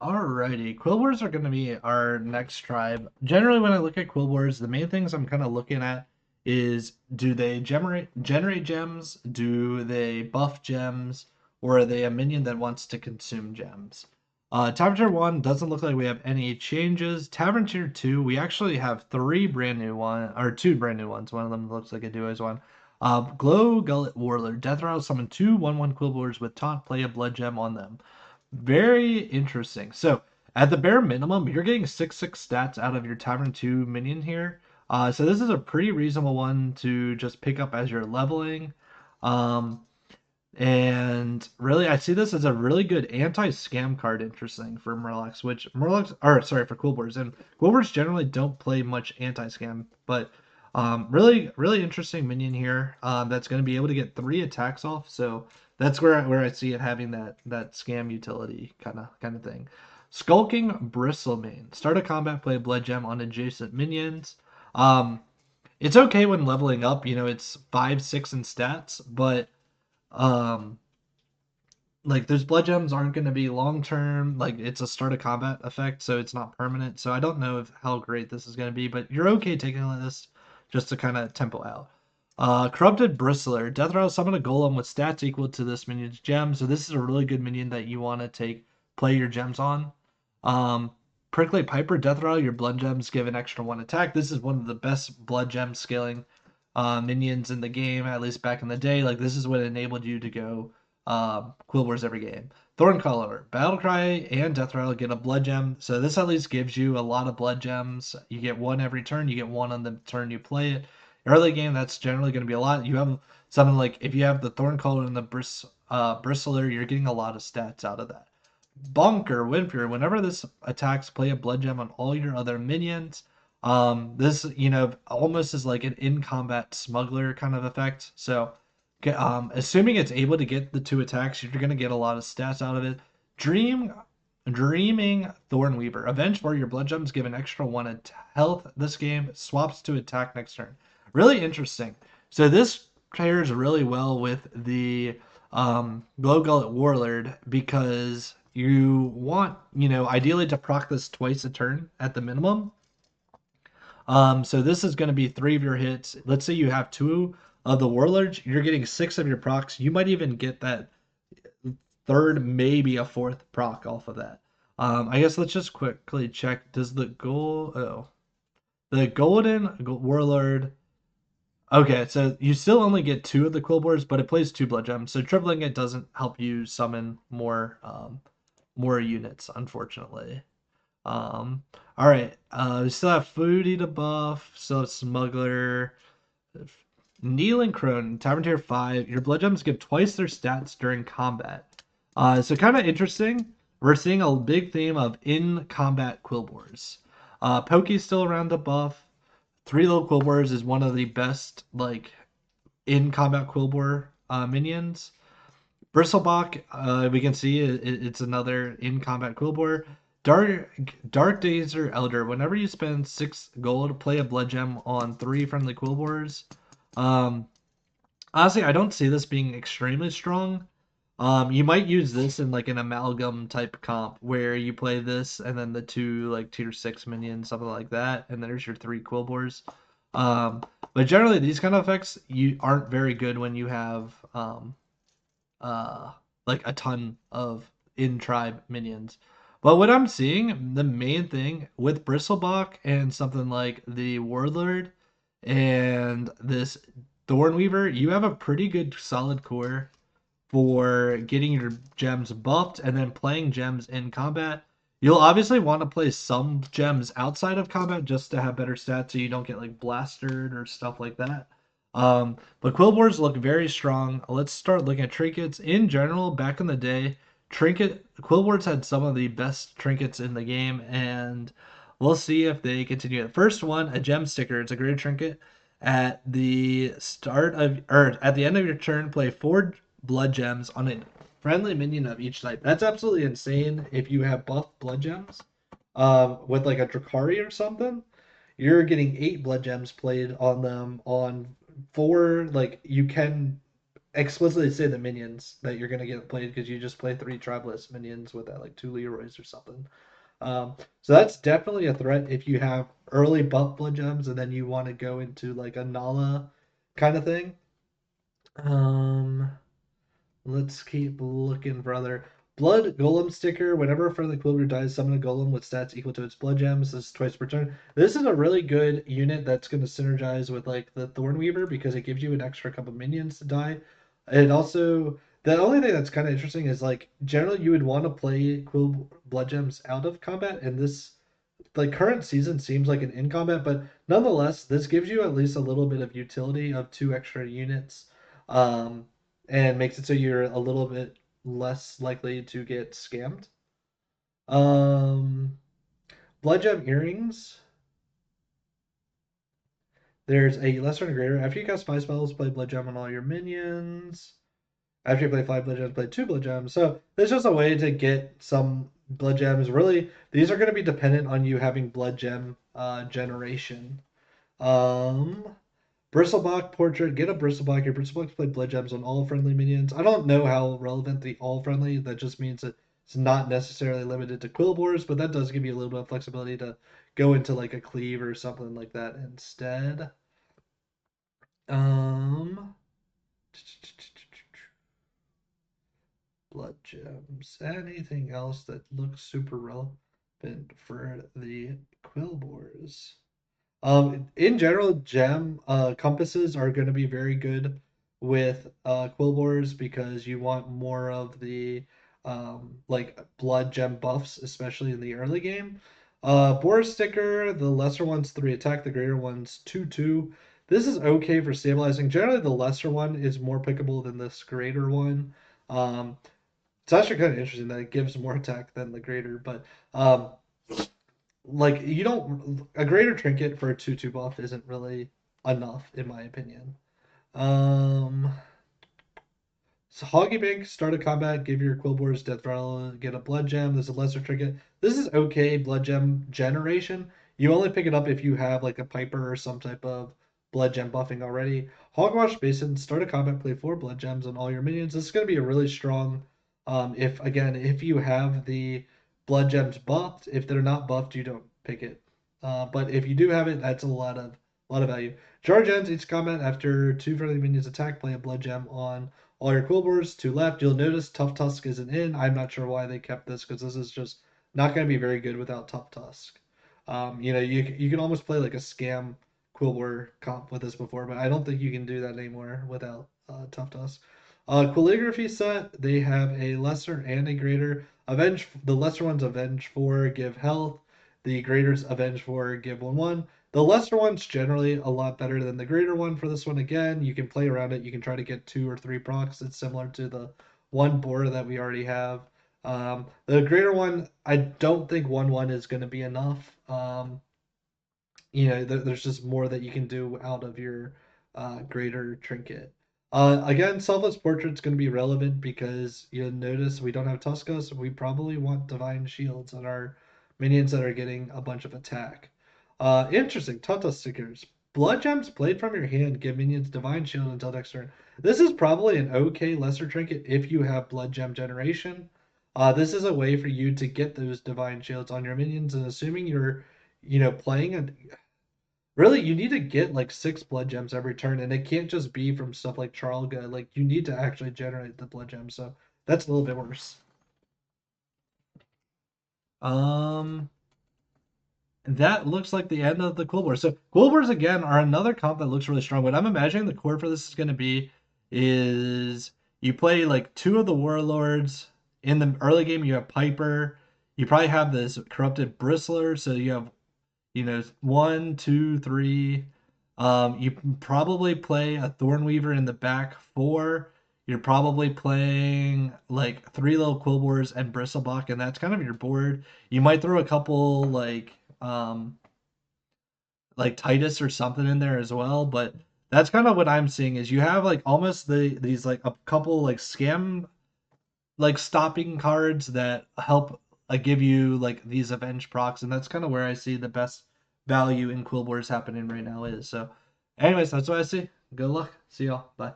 Alrighty, Quilboars are going to be our next tribe. Generally, when I look at Quilboars, the main things I'm kind of looking at is do they generate gems, do they buff gems, or are they a minion that wants to consume gems? Tavern Tier 1 doesn't look like we have any changes. Tavern Tier 2, we actually have three brand new ones, or two brand new ones. One of them looks like a duo's one. Glow Gullet Warlord. Death Rattle summon two 1/1 Quilboars with taunt, play a blood gem on them. Very interesting. So at the bare minimum, you're getting 6/6 stats out of your Tavern 2 minion here. So this is a pretty reasonable one to just pick up as you're leveling. Um, and really, I see this as a really good anti-scam card, interesting for Murlocs, which Murlocs, or sorry, for Quilboars. And Quilboars generally don't play much anti-scam, but really, really interesting minion here that's going to be able to get 3 attacks off. So that's where I see it having that scam utility kind of thing. Skulking Bristlemane. Start a combat, play a blood gem on adjacent minions. Um, it's okay when leveling up. It's 5/6 in stats, but um like those blood gems aren't going to be long term. Like it's a start of combat effect, so it's not permanent. So I don't know how great this is going to be, but you're okay taking this just to kind of tempo out. Corrupted Bristler. Death Rattle summon a golem with stats equal to this minion's gem. So this is a really good minion that you want to play your gems on. Um, Prickly Piper. Death Rattle, your blood gems give an extra 1 attack. This is one of the best blood gem scaling minions in the game, at least back in the day. Like this is what enabled you to go Quilboars every game. Thorncaller, Battlecry, and Death Rattle get a blood gem. So this at least gives you a lot of blood gems. You get one every turn. You get one on the turn you play it. Early game, that's generally going to be a lot. You have something like if you have the Thorncaller and the Bristler, you're getting a lot of stats out of that. Bonker, Windfury, whenever this attacks, play a blood gem on all your other minions. This, almost is like an in combat smuggler kind of effect. So assuming it's able to get the 2 attacks, you're going to get a lot of stats out of it. Dreaming Thornweaver. Avenge for your blood gems give an extra 1 health this game. Swaps to attack next turn. Really interesting. So this pairs really well with the Glow Gullet Warlord because you want, ideally to proc this twice a turn at the minimum. So this is going to be 3 of your hits. Let's say you have 2 of the warlords, you're getting 6 of your procs. You might even get that third, maybe a fourth proc off of that. I guess let's just quickly check. Does the golden warlord? Okay, so you still only get 2 of the Quilboars, but it plays 2 blood gems. So tripling it doesn't help you summon more units, unfortunately. All right. We still have Foodie to buff. Still have Smuggler. Kneeling Crone, Tavern Tier 5. Your blood gems give twice their stats during combat. So kind of interesting. We're seeing a big theme of in-combat Quilboars. Pokey's still around to buff. 3 little Quilboars is one of the best, like, in-combat Quilboar minions. Bristlebach, we can see it's another in-combat Quilboar. Dark Dazer Elder. Whenever you spend 6 gold, play a blood gem on 3 friendly Quilboars. Um, Honestly, I don't see this being extremely strong. You might use this in like an amalgam type comp where you play this and then the 2 like tier 6 minions, something like that, and there's your 3 Quilboars. Um, but generally, these kind of effects you aren't very good when you have uh, like a ton of in tribe minions. But what I'm seeing, the main thing with Bristlebach and something like the Warlord and this Thornweaver, you have a pretty good solid core for getting your gems buffed and then playing gems in combat. You'll obviously want to play some gems outside of combat just to have better stats so you don't get like blastered or stuff like that. But Quilboars look very strong. Let's start looking at trinkets. In general, back in the day, Quilboars had some of the best trinkets in the game, and we'll see if they continue. The first one, a gem sticker. It's a great trinket. At the start of or at the end of your turn, play 4 blood gems on a friendly minion of each type. That's absolutely insane if you have buff blood gems. With like a Drakari or something, you're getting 8 blood gems played on them on 4. Like you can explicitly say the minions that you're gonna get played because you just play 3 tribeless minions with that, like 2 Leroys or something. So that's definitely a threat if you have early buff blood gems and then you want to go into like a Nala kind of thing. Um, let's keep looking, brother. Blood Golem sticker. Whenever a friendly Quilboar dies, summon a Golem with stats equal to its blood gems. This is twice per turn. This is a really good unit that's going to synergize with like the Thornweaver because it gives you an extra couple minions to die. It also, the only thing that's kind of interesting is like generally you would want to play Quill blood gems out of combat, and this like current season seems like an in combat, but nonetheless, this gives you at least a little bit of utility of 2 extra units, um, and makes it so you're a little bit less likely to get scammed. Um, Blood Gem Earrings. There's a lesser and greater. After you cast 5 spells, play Blood Gem on all your minions. After you play 5 blood gems, play 2 blood gems. So there's just a way to get some blood gems. Really, these are going to be dependent on you having blood gem generation. Um, Bristleback portrait. Get a Bristleback. Your Bristleback's play blood gems on all friendly minions. I don't know how relevant the all friendly. That just means that it's not necessarily limited to Quilboars, but that does give you a little bit of flexibility to go into like a cleave or something like that instead. Um, blood gems. Anything else that looks super relevant for the Quilboars? In general, gem compasses are going to be very good with Quilboars because you want more of the like blood gem buffs, especially in the early game. Boar sticker, the lesser one's 3 attack, the greater one's 2/2. This is okay for stabilizing. Generally, the lesser one is more pickable than this greater one. Um, it's actually kind of interesting that it gives more attack than the greater, but um, like you don't a greater trinket for a 2/2 buff isn't really enough in my opinion. Um, so Hoggy Bank, start a combat, give your Quilboars Death Rattle, get a Blood Gem. There's a lesser trinket. This is okay Blood Gem generation. You only pick it up if you have like a Piper or some type of Blood Gem buffing already. Hogwash Basin, start a combat, play 4 Blood Gems on all your minions. This is going to be a really strong, if you have the Blood Gems buffed. If they're not buffed, you don't pick it. But if you do have it, that's a lot of value. Charge ends each combat after 2 friendly minions attack, play a Blood Gem on all your Quilboars to left. You'll notice Tough Tusk isn't in. I'm not sure why they kept this because this is just not going to be very good without Tough Tusk. You can almost play like a scam Quilboar comp with this before, but I don't think you can do that anymore without Tough Tusk. Calligraphy set, they have a lesser and a greater. Avenge, the lesser one's Avenge 4, give health. The greater's Avenge 4, give 1/1. The lesser one's generally a lot better than the greater one for this one. Again, you can play around it. You can try to get 2 or 3 procs. It's similar to the one board that we already have. The greater one, I don't think 1/1 is going to be enough. There's just more that you can do out of your greater trinket. Again, Selfless Portrait's going to be relevant because you'll notice we don't have Tuskos. We probably want Divine Shields on our minions that are getting a bunch of attack. Interesting. Tata stickers. Blood gems played from your hand give minions Divine Shield until next turn. This is probably an okay lesser trinket if you have Blood Gem generation. This is a way for you to get those Divine Shields on your minions, and assuming you're playing a really, you need to get like 6 blood gems every turn, and it can't just be from stuff like Charlga. Like you need to actually generate the blood gems, so that's a little bit worse. Um, that looks like the end of the Quilboars. So Quilboars again are another comp that looks really strong. What I'm imagining the core for this is going to be is you play like 2 of the warlords in the early game. You have Piper. You probably have this corrupted bristler, so you have 1, 2, 3. You probably play a Thornweaver in the back 4. You're probably playing like 3 little Quilboars and Bristlebuck, and that's kind of your board. You might throw a couple like Titus or something in there as well, but that's kind of what I'm seeing is you have like almost these like a couple like scam like stopping cards that help give you like these avenge procs, and that's kind of where I see the best value in Quilboars happening right now is. So anyways, that's what I see. Good luck. See y'all. Bye.